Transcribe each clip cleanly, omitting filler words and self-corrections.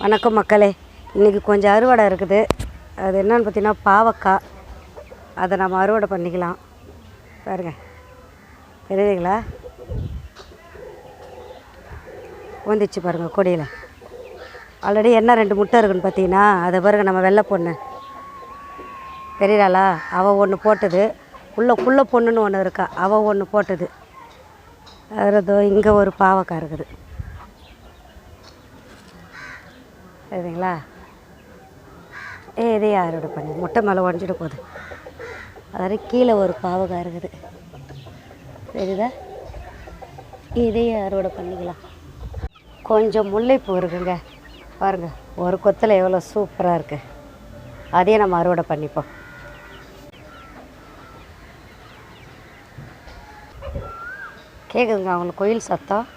வணக்கம் மக்களே. இன்றைக்கி கொஞ்சம் அறுவடை இருக்குது. அது என்னென்னு பார்த்தீங்கன்னா பாவக்காய். அதை நம்ம அறுவடை பண்ணிக்கலாம். பாருங்க, தெரியுதுங்களா? வந்துச்சு பாருங்கள் கொடியில். ஆல்ரெடி என்ன 2 முட்டை இருக்குன்னு பார்த்தீங்கன்னா, அதை பாருங்க நம்ம வெள்ளை பொண்ணு தெரியுறாளா? அவள் ஒன்று போட்டது. குள்ள பொண்ணுன்னு ஒன்று இருக்கா, அவள் ஒன்று போட்டது. அதோ இங்கே ஒரு பாவக்காய் இருக்குது. சரிங்களா? இதையே அறுவடை பண்ணி முட்டை மேலே உடஞ்சிட போகுது. அதாவது கீழே ஒரு பாவக்காய் இருக்குது, சரிதா? இதையே அறுவடை பண்ணிக்கலாம். கொஞ்சம் முல்லைப்பூ இருக்குங்க பாருங்கள், ஒரு கொத்தில் எவ்வளோ சூப்பராக இருக்குது. அதையே நம்ம அறுவடை பண்ணிப்போம். கேட்குதுங்க அவங்களுக்கு கோயில் சத்தம்.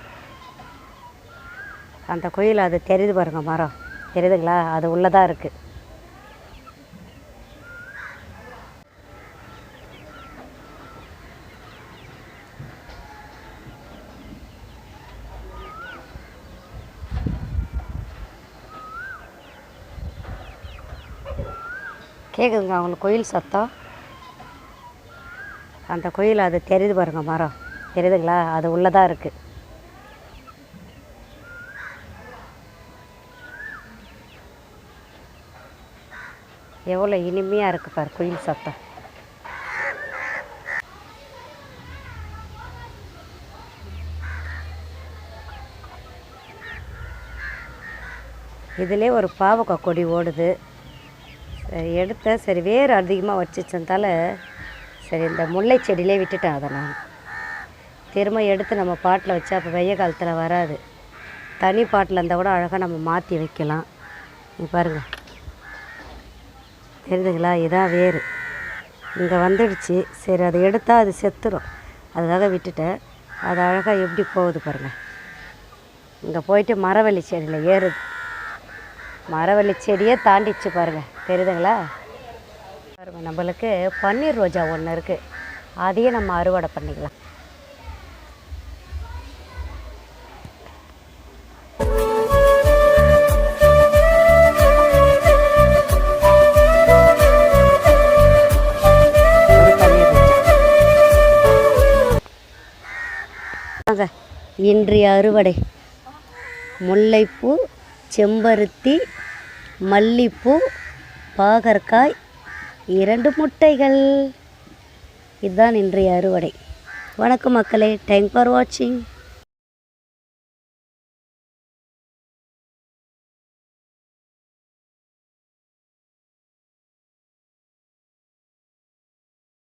அந்த கோயில் அது தெரியுது பாருங்கள், மரம் தெரியுதுங்களா? அது உள்ளதாக இருக்குது. கேட்குதுங்க அவங்களுக்கு கோயில் சத்தம். அந்த கோயில் அது தெரியுது பாருங்கள், மரம் தெரியுதுங்களா? அது உள்ளதாக இருக்குது. எவ்வளோ இனிமையாக இருக்குது பாரு குயில் சத்தம். இதிலே ஒரு பாவக்காய் கொடி ஓடுது. சரி எடுத்தேன், சரி வேறு அதிகமாக வச்சுச்சதால சரி இந்த முல்லை செடியிலே விட்டுட்டேன். அதை நான் திரும்ப எடுத்து நம்ம பாட்டில் வச்சா அப்போ வெய்ய காலத்தில் வராது. தனி பாட்டில் இருந்தால் கூட அழகாக நம்ம மாற்றி வைக்கலாம். பாருங்கள், தெரியுதுங்களா? இதான் வேறு இங்கே வந்துடுச்சு. சரி அதை எடுத்தால் அது செத்துரும், அதுக்காக விட்டுட்டேன். அது அழகாக எப்படி போகுது பாருங்கள். இங்கே போயிட்டு மரவள்ளி செடியில் ஏறுது. மரவள்ளி செடியே தாண்டிச்சு பாருங்கள், தெரியுதுங்களா? பாருங்கள், நம்மளுக்கு பன்னீர் ரோஜா ஒன்று இருக்குது, அதையே நம்ம அறுவடை பண்ணிக்கலாம். இன்றைய அறுவடை முல்லைப்பூ, செம்பருத்தி, மல்லிப்பூ, பாகற்காய், 2 முட்டைகள். இதுதான் இன்றைய அறுவடை. வணக்கம் மக்களே. தேங்க்ஸ் ஃபார் வாட்சிங்.